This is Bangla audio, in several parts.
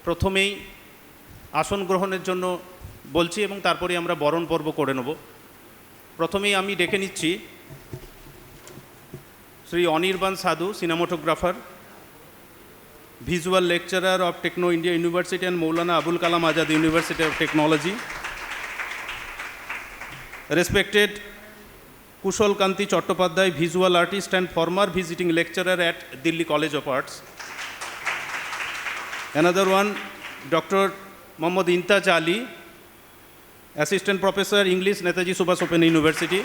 প্রথমেই আসন গ্রহণের জন্য বলছি এবং তারপরে আমরা বরণ পর্ব করে নেব। প্রথমেই আমি ডেকে নিচ্ছি Shri Anirban Sadhu, cinematographer, visual lecturer of Techno India University and Maulana Abul Kalam Azad University of Technology. Respected Kushal Kanti Chattopadhyay, visual artist and former visiting lecturer at Delhi College of Arts. Another one, Dr. Mohammad Intaj Ali, Assistant Professor, English, Netaji Subhas Open University.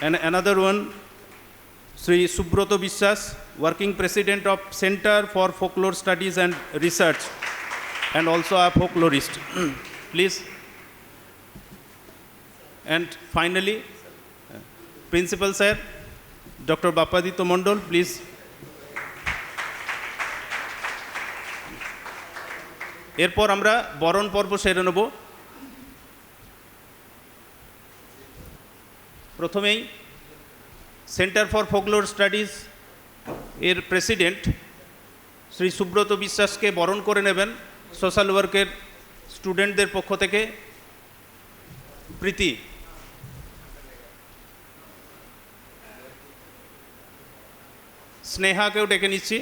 And another one, Sri Subroto Biswas, Working President of Center for Folklore Studies and Research, and also a folklorist. Please. And finally, Principal Sir, Dr. Bapaditya Mondol, please. এরপর আমরা বরণ পর্ব সেরে নেব। প্রথমেই সেন্টার ফর ফোকলোর স্টাডিজ এর প্রেসিডেন্ট শ্রী সুব্রত বিশ্বাসকে বরণ করে নেবেন সোশ্যাল ওয়ার্কের স্টুডেন্টদের পক্ষ থেকে প্রীতি। স্নেহাকেও ডেকে নিচ্ছি।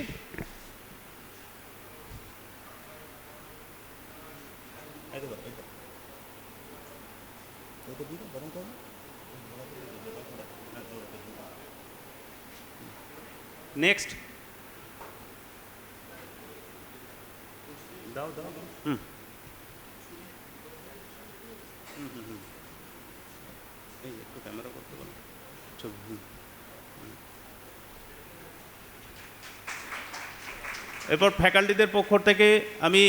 নেক্সট দাও দাও এই একটু ক্যামেরা করতে বলো ছবি। এরপর ফ্যাকাল্টিদের পক্ষ থেকে আমি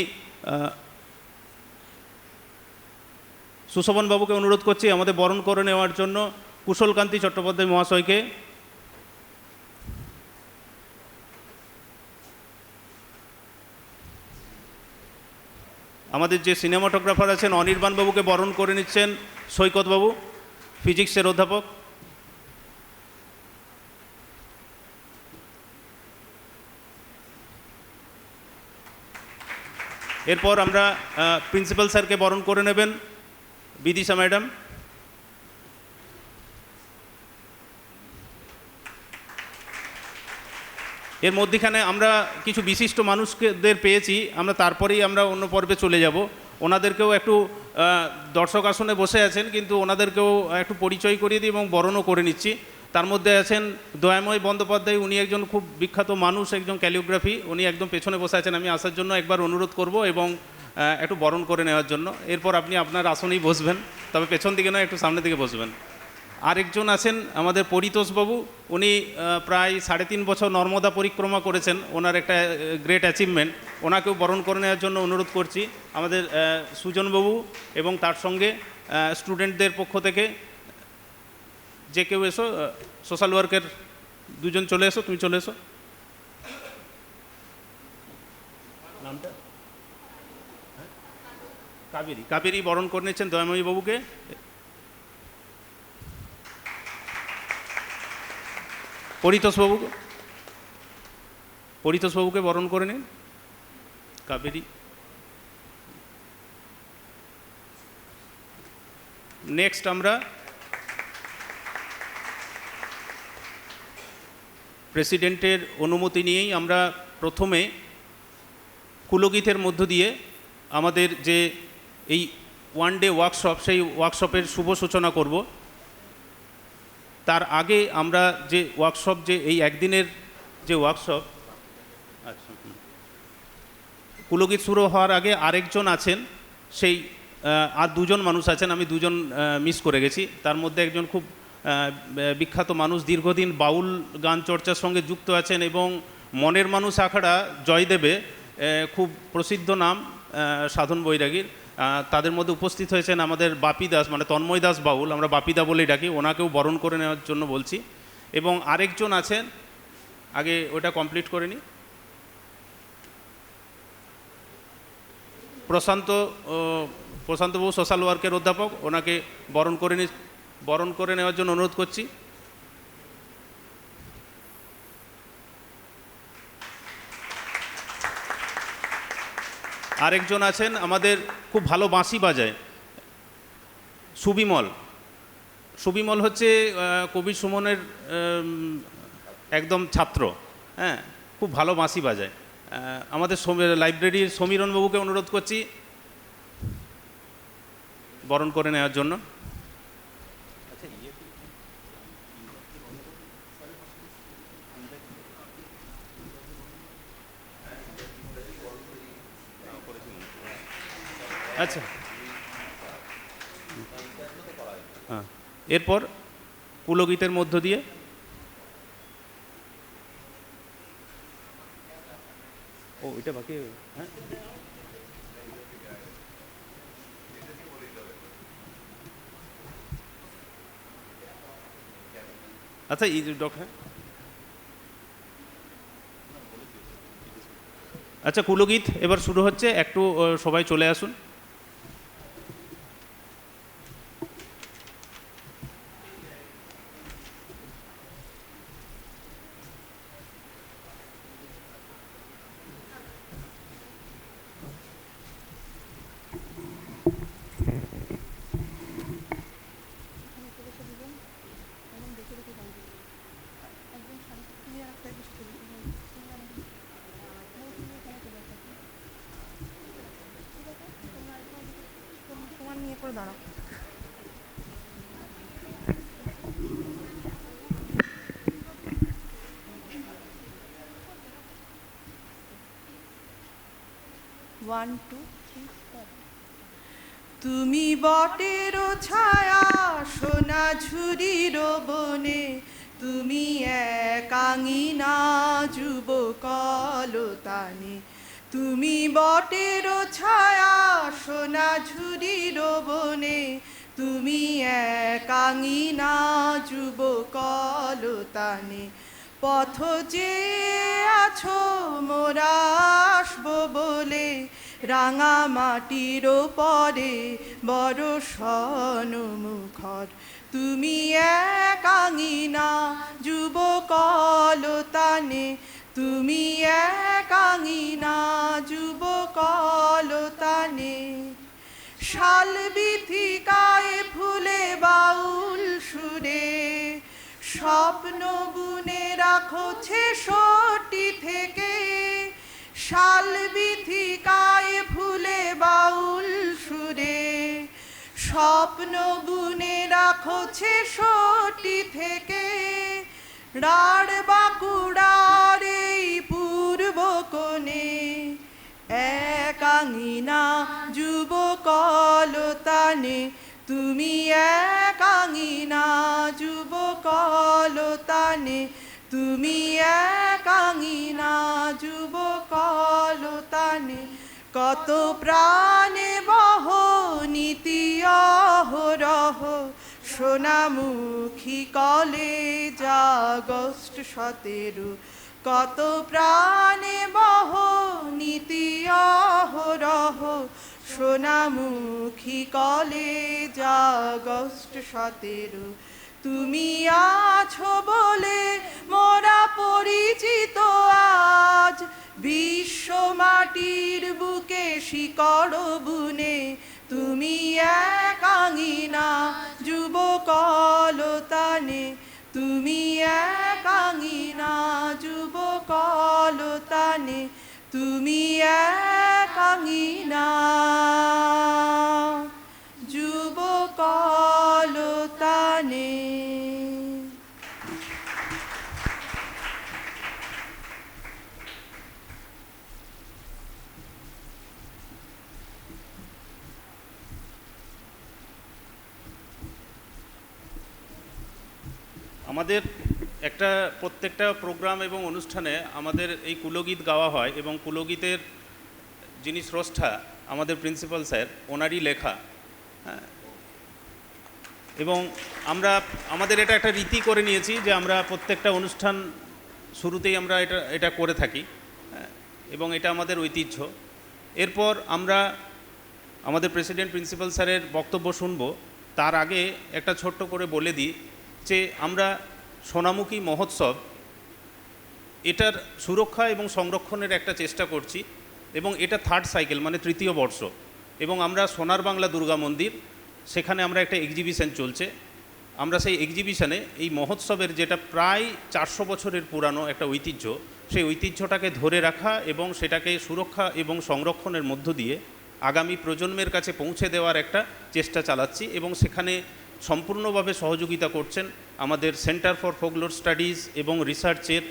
সুশোভন বাবুকে অনুরোধ করছি আমাদের বরণ করে নেওয়ার জন্য কুশলকান্তি চট্টোপাধ্যায় মহাশয়কে। আমাদের যে সিনেমাটোগ্রাফার আছেন অনির্বাণ বাবুকে বরণ করে নিচ্ছেন সৈকত বাবু, ফিজিক্সের অধ্যাপক। এরপর আমরা প্রিন্সিপাল স্যারকে বরণ করে নেবেন বিদিশা ম্যাডাম। এর মধ্যেখানে আমরা কিছু বিশিষ্ট মানুষদের পেয়েছি, আমরা তারপরেই আমরা অন্য পর্বে চলে যাব। ওনাদেরকেও একটু দর্শক আসনে বসে আছেন, কিন্তু ওনাদেরকেও একটু পরিচয় করিয়ে দিই এবং বরণও করে নিচ্ছি। তার মধ্যে আছেন দয়াময় বন্দ্যোপাধ্যায়, উনি একজন খুব বিখ্যাত মানুষ, একজন ক্যালিওগ্রাফি, উনি একদম পেছনে বসে আছেন। আমি আসার জন্য একবার অনুরোধ করব এবং একটু বরণ করে নেওয়ার জন্য। এরপর আপনি আপনার আসনেই বসবেন, তবে পেছন দিকে নয়, একটু সামনের দিকে বসবেন। আরেকজন আছেন আমাদের পরিতোষবাবু, উনি প্রায় 3.5 বছর নর্মদা পরিক্রমা করেছেন, ওনার একটা গ্রেট অ্যাচিভমেন্ট, ওনাকেও বরণ করে নেওয়ার জন্য অনুরোধ করছি। আমাদের সুজনবাবু এবং তার সঙ্গে স্টুডেন্টদের পক্ষ থেকে যে কেউ এসো, সোশ্যাল ওয়ার্কের দুজন চলে এসো, তুমি চলে এসো। নামটা কাবেরী, কাবেরী বরণ করে নিচ্ছেন দয়াময়ী বাবুকে। পরিতোষবাবুকে বরণ করে নিন কাবেরী। নেক্সট আমরা প্রেসিডেন্টের অনুমতি নিয়েই আমরা প্রথমে কুলগীতের মধ্য দিয়ে আমাদের যে এই ওয়ান ডে ওয়ার্কশপ, সেই ওয়ার্কশপের শুভ সূচনা করব। তার আগে আমরা যে ওয়ার্কশপ, যে এই একদিনের যে ওয়ার্কশপ, আচ্ছা, কুলগীত শুরু হওয়ার আগে আরেকজন আছেন, সেই আর দুজন মানুষ আছেন, আমি দুজন মিস করে গেছি। তার মধ্যে একজন খুব বিখ্যাত মানুষ, দীর্ঘদিন বাউল গান চর্চার সঙ্গে যুক্ত আছেন এবং মনের মানুষ আখড়া জয়দেবে খুব প্রসিদ্ধ নাম সাধন বৈরাগীর। তাদের মধ্যে উপস্থিত হয়েছেন আমাদের বাপি দাস, মানে তন্ময় দাস বাউল, আমরা বাপিদা বলেই ডাকি, ওনাকেও বরণ করে নেওয়ার জন্য বলছি। এবং আরেকজন আছেন, আগে ওটা কমপ্লিট করে নিই, প্রশান্তবাবু সোশ্যাল ওয়ার্কের অধ্যাপক, ওনাকে বরণ করে নেওয়ার জন্য অনুরোধ করছি। আরেকজন আছেন আমাদের খুব ভালো বাঁশি বাজায়, সুবিমল। সুবিমল হচ্ছে কবি সুমনের একদম ছাত্র, হ্যাঁ, খুব ভালো বাঁশি বাজায়। আমাদের লাইব্রেরির সমীরণবাবুকে অনুরোধ করছি বরণ করে নেওয়ার জন্য। আচ্ছা, হ্যাঁ, এরপর পুলগীতের মধ্য দিয়ে এটা বাকি, হ্যাঁ, আচ্ছা ডক্টর, আচ্ছা কুলগীত এবার শুরু হচ্ছে, একটু সবাই চলে আসুন। দাঁড়াও। 1 2 3 4। তুমি বটের ছায়া সোনা ঝুরির বনে, তুমি একাঙ্গিনা যুবকলতানে। তুমি বটের ছায়া সোনা ঝুরির বনে, তুমি একাঙ্গিনা যুবকলতানে। পথ যে আছো মোরা আসবো বলে, রাঙা মাটির পরে বড় সনমুখর। তুমি একাঙ্গিনা যুবকলতানে, তুমি একাঙ্গিনা যুবকলতানে। শাল বিথিকায় ফুলে বাউল সুরে, স্বপ্ন বুনে রাখো ৬৬ থেকে। শাল বিথিকায় ফুলে বাউল সুরে, স্বপ্ন বুনে রাখো ৬৬ থেকে। রাঢ় বাঁকুড়ার এই পূর্ব কোণে, একাঙ্গিনা যুবকলতানে, তুমি একাঙ্গিনা যুবকলতানে, তুমি একাঙ্গিনা যুবকলতানে। কত প্রাণে বহ নীতি অহরহ, সোনামুখী কলেজ আগস্ট 17। কত প্রাণে বহ নীতি অহরহ, সোনামুখী কলেজ আগস্ট 17। তুমি আছো বলে মোরা পরিচিত আজ, বিশ্ব মাটির বুকে শিকড় বুনে। তুমি একাঙ্গিনা যুবকলতানে, তুমি একাঙ্গিনা যুবকলতানে, তুমি একাঙ্গিনা যুবকলতানে। আমাদের প্রত্যেকটা প্রোগ্রাম এবং অনুষ্ঠানে আমাদের এই কুলগীত গাওয়া হয়, এবং কুলগীতের যিনি স্রষ্টা আমাদের প্রিন্সিপাল স্যার, ওনারই লেখা, হ্যাঁ। এবং আমাদের এটা একটা রীতি করে নিয়েছি যে আমরা প্রত্যেকটা অনুষ্ঠান শুরুতেই আমরা এটা করে থাকি, হ্যাঁ, এবং এটা আমাদের ঐতিহ্য। এরপর আমরা আমাদের প্রেসিডেন্ট প্রিন্সিপাল স্যারের বক্তব্য শুনব। তার আগে একটা ছোট্ট করে বলে দিই যে আমরা সোনামুখী মহোৎসব, এটার সুরক্ষা এবং সংরক্ষণের একটা চেষ্টা করছি। এবং এটা থার্ড সাইকেল মানে তৃতীয় বর্ষ। এবং আমরা সোনার বাংলা দুর্গা মন্দির, সেখানে আমরা একটা এক্সিবিশন চলছে। আমরা সেই এক্সিবিশনে এই মহোৎসবের যেটা প্রায় 400 বছরের পুরানো একটা ঐতিহ্য, সেই ঐতিহ্যটাকে ধরে রাখা এবং সেটাকে সুরক্ষা এবং সংরক্ষণের মধ্য দিয়ে আগামী প্রজন্মের কাছে পৌঁছে দেওয়ার একটা চেষ্টা চালাচ্ছি। এবং সেখানে সম্পূর্ণভাবে সহযোগিতা করছেন আমাদের সেন্টার ফর ফোকলোর স্টাডিজ এবং রিসার্চের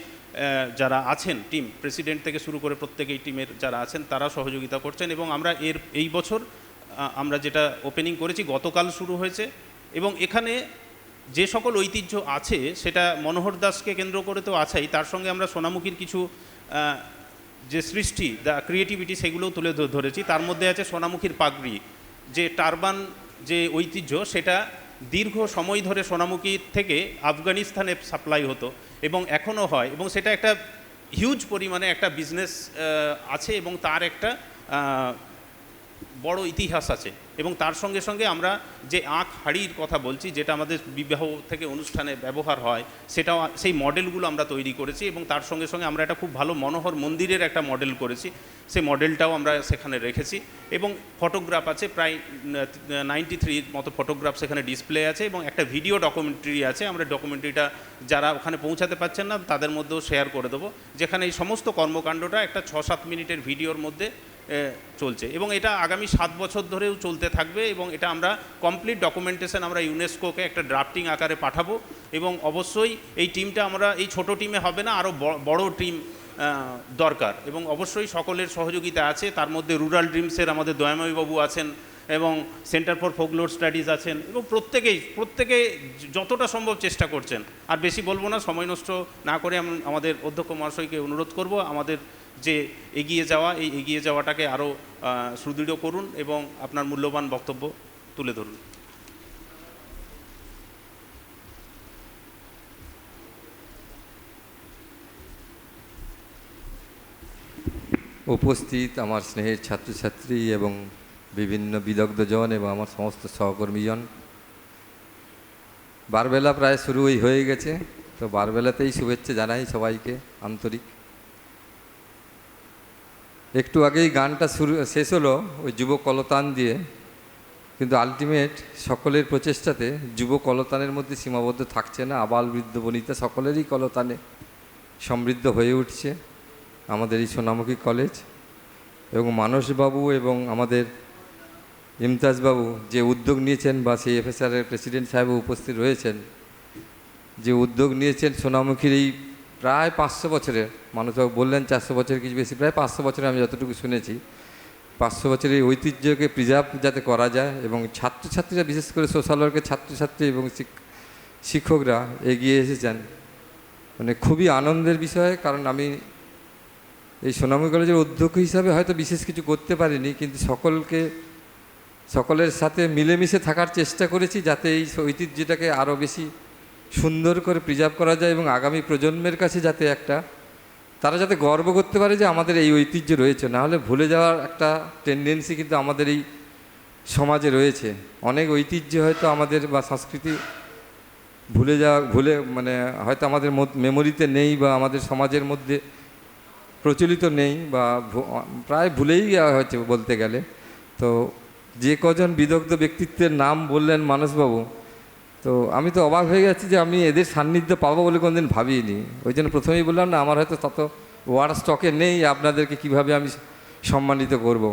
যারা আছেন টিম, প্রেসিডেন্ট থেকে শুরু করে প্রত্যেকেই টিমের যারা আছেন তারা সহযোগিতা করছেন। এবং আমরা এই বছর আমরা যেটা ওপেনিং করেছি গতকাল শুরু হয়েছে। এবং এখানে যে সকল ঐতিহ্য আছে সেটা মনোহর দাসকে কেন্দ্র করে তো আছেই, তার সঙ্গে আমরা সোনামুখীর কিছু যে সৃষ্টি, দ্য ক্রিয়েটিভিটি, সেগুলোও তুলে ধরেছি। তার মধ্যে আছে সোনামুখীর পাগড়ি, যে টারবান যে ঐতিহ্য, সেটা দীর্ঘ সময় ধরে সোনামুখী থেকে আফগানিস্তানে সাপ্লাই হতো এবং এখনও হয়, এবং সেটা একটা হিউজ পরিমাণে একটা বিজনেস আছে এবং তার একটা বড় ইতিহাস আছে। এবং তার সঙ্গে সঙ্গে আমরা যে আখ হাড়ির কথা বলছি, যেটা আমাদের বিবাহ থেকে অনুষ্ঠানে ব্যবহার হয়, সেটাও সেই মডেলগুলো আমরা তৈরি করেছি। এবং তার সঙ্গে সঙ্গে আমরা একটা খুব ভালো মনোহর মন্দিরের একটা মডেল করেছি, সেই মডেলটাও আমরা সেখানে রেখেছি। এবং ফটোগ্রাফ আছে প্রায় 93 মতো ফটোগ্রাফ সেখানে ডিসপ্লে আছে, এবং একটা ভিডিও ডকুমেন্টারি আছে। আমরা ডকুমেন্টারিটা যারা ওখানে পৌঁছাতে পারছেন না তাদের মধ্যেও শেয়ার করে দেবো, যেখানে এই সমস্ত কর্মকাণ্ডটা একটা 6-7 মিনিটের ভিডিওর মধ্যে চলছে। এবং এটা আগামী 7 বছর ধরেও চলতে থাকবে। এবং এটা আমরা কমপ্লিট ডকুমেন্টেশন আমরা ইউনেস্কোকে একটা ড্রাফটিং আকারে পাঠাবো। এবং অবশ্যই এই টিমটা আমরা এই ছোট টিমে হবে না, আরও বড় টিম দরকার। এবং অবশ্যই সকলের সহযোগিতা আছে, তার মধ্যে রুরাল ড্রিমসের আমাদের দয়াময়বাবু আছেন এবং সেন্টার ফর ফোকলোর স্টাডিজ আছেন, এবং প্রত্যেকে যতটা সম্ভব চেষ্টা করছেন। আর বেশি বলবো না, সময় নষ্ট না করে আমি আমাদের অধ্যক্ষ মহাশয়কে অনুরোধ করব আমাদের যে এগিয়ে যাওয়া, এই এগিয়ে যাওয়াটাকে আরও সুদৃঢ় করুন এবং আপনার মূল্যবান বক্তব্য তুলে ধরুন। উপস্থিত আমার স্নেহের ছাত্রছাত্রী এবং বিভিন্ন বিদগ্ধজন এবং আমার সমস্ত সহকর্মীজন, বারবেলা প্রায় শুরুই হয়ে গেছে, তো বারবেলাতেই শুভেচ্ছা জানাই সবাইকে আন্তরিক। একটু আগেই গানটা শেষ হলো ওই যুব কলতান দিয়ে, কিন্তু আলটিমেট সকলের প্রচেষ্টাতে যুব কলতানের মধ্যে সীমাবদ্ধ থাকছে না, আবাল বৃদ্ধ বনিতা সকলেরই কলতানে সমৃদ্ধ হয়ে উঠছে আমাদের এই সোনামুখী কলেজ। এবং মানসবাবু এবং আমাদের ইমতাজবাবু যে উদ্যোগ নিয়েছেন, বা সেই এফএসআরের প্রেসিডেন্ট সাহেবও উপস্থিত রয়েছেন, যে উদ্যোগ নিয়েছেন সোনামুখীর এই প্রায় 500 বছরের, মানুষবাবু বললেন 400 বছরের কিছু বেশি, প্রায় 500 বছরে আমি যতটুকু শুনেছি, 500 বছরের ঐতিহ্যকে প্রিজার্ভ যাতে করা যায়। এবং ছাত্রছাত্রীরা, বিশেষ করে সোশ্যাল ওয়ার্কের ছাত্রছাত্রী এবং শিক্ষকরা এগিয়ে এসেছেন, মানে খুবই আনন্দের বিষয়। কারণ আমি এই সোনামুখী কলেজের অধ্যক্ষ হিসাবে হয়তো বিশেষ কিছু করতে পারিনি, কিন্তু সকলের সাথে মিলেমিশে থাকার চেষ্টা করেছি, যাতে এই ঐতিহ্যটাকে আরও বেশি সুন্দর করে প্রিজার্ভ করা যায় এবং আগামী প্রজন্মের কাছে যাতে তারা যাতে গর্ব করতে পারে যে আমাদের এই ঐতিহ্য রয়েছে। নাহলে ভুলে যাওয়ার একটা টেন্ডেন্সি কিন্তু আমাদের এই সমাজে রয়েছে। অনেক ঐতিহ্য হয়তো আমাদের বা সংস্কৃতি মানে হয়তো আমাদের মেমোরিতে নেই, বা আমাদের সমাজের মধ্যে প্রচলিত নেই, বা প্রায় ভুলেই যাওয়া হয়েছে বলতে গেলে। তো যে কজন বিদগ্ধ ব্যক্তিত্বের নাম বললেন মানসবাবু, তো আমি তো অবাক হয়ে গেছি যে আমি এদের সান্নিধ্য পাবো বলে কোনোদিন ভাবিনি। ওই জন্য প্রথমেই বললাম না, আমার হয়তো তত ওয়ার্ড স্টকে নেই আপনাদেরকে কিভাবে আমি সম্মানিত করব।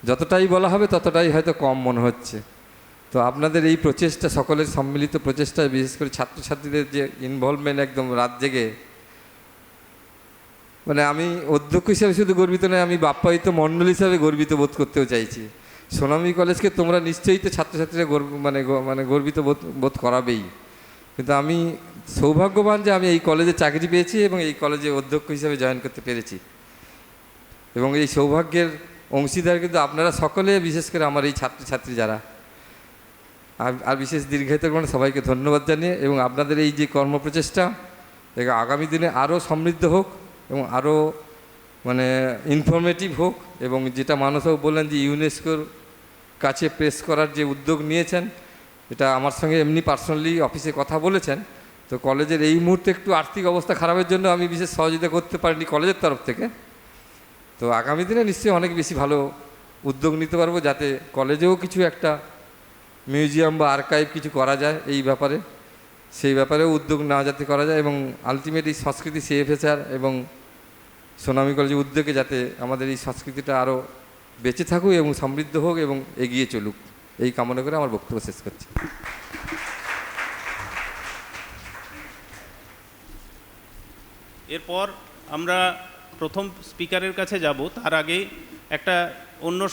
যতটাই বলা হবে ততটাই হয়তো কম মনে হচ্ছে। তো আপনাদের এই প্রচেষ্টা, সকলের সম্মিলিত প্রচেষ্টায়, বিশেষ করে ছাত্রছাত্রীদের যে ইনভলভমেন্ট, একদম রাত জেগে, মানে আমি অধ্যক্ষ হিসাবে শুধু গর্বিত নয়, আমি বাপ্পায়িত মণ্ডল হিসাবে গর্বিত বোধ করতেও চাইছি। সোনামুখী কলেজকে তোমরা নিশ্চয়ই তো ছাত্রছাত্রীরা মানে গর্বিত বোধ করাবেই। কিন্তু আমি সৌভাগ্যবান যে আমি এই কলেজে চাকরি পেয়েছি এবং এই কলেজে অধ্যক্ষ হিসাবে জয়েন করতে পেরেছি। এবং এই সৌভাগ্যের অংশীদার কিন্তু আপনারা সকলে, বিশেষ করে আমার এই ছাত্রছাত্রী যারা। আর বিশেষ দীর্ঘায়িত করে সবাইকে ধন্যবাদ জানিয়ে, এবং আপনাদের এই যে কর্মপ্রচেষ্টা আগামী দিনে আরও সমৃদ্ধ হোক এবং আরও মানে ইনফরমেটিভ হোক। এবং যেটা মানসবাবু বললেন যে ইউনেস্কোর কাছে প্রেস করার যে উদ্যোগ নিয়েছেন, এটা আমার সঙ্গে এমনি পার্সোনালি অফিসে কথা বলেছেন। তো কলেজের এই মুহূর্তে একটু আর্থিক অবস্থা খারাপের জন্য আমি বিশেষ সহযোগিতা করতে পারিনি কলেজের তরফ থেকে। তো আগামী দিনে নিশ্চয়ই অনেক বেশি ভালো উদ্যোগ নিতে পারবো, যাতে কলেজেও কিছু একটা মিউজিয়াম বা আর্কাইভ কিছু করা যায় এই ব্যাপারে, সেই ব্যাপারেও উদ্যোগ নেওয়া যাতে করা যায়, এবং আলটিমেট এই সংস্কৃতি সিএফএসআর এবং সোনামী কলেজের উদ্যোগে যাতে আমাদের এই সংস্কৃতিটা আরও বেঁচে থাকুক এবং সমৃদ্ধ হোক এবং এগিয়ে চলুক, এই কামনা করে আমার বক্তব্য শেষ করছি। এরপর আমরা প্রথম স্পিকারের কাছে যাব, তার আগে একটা অন্য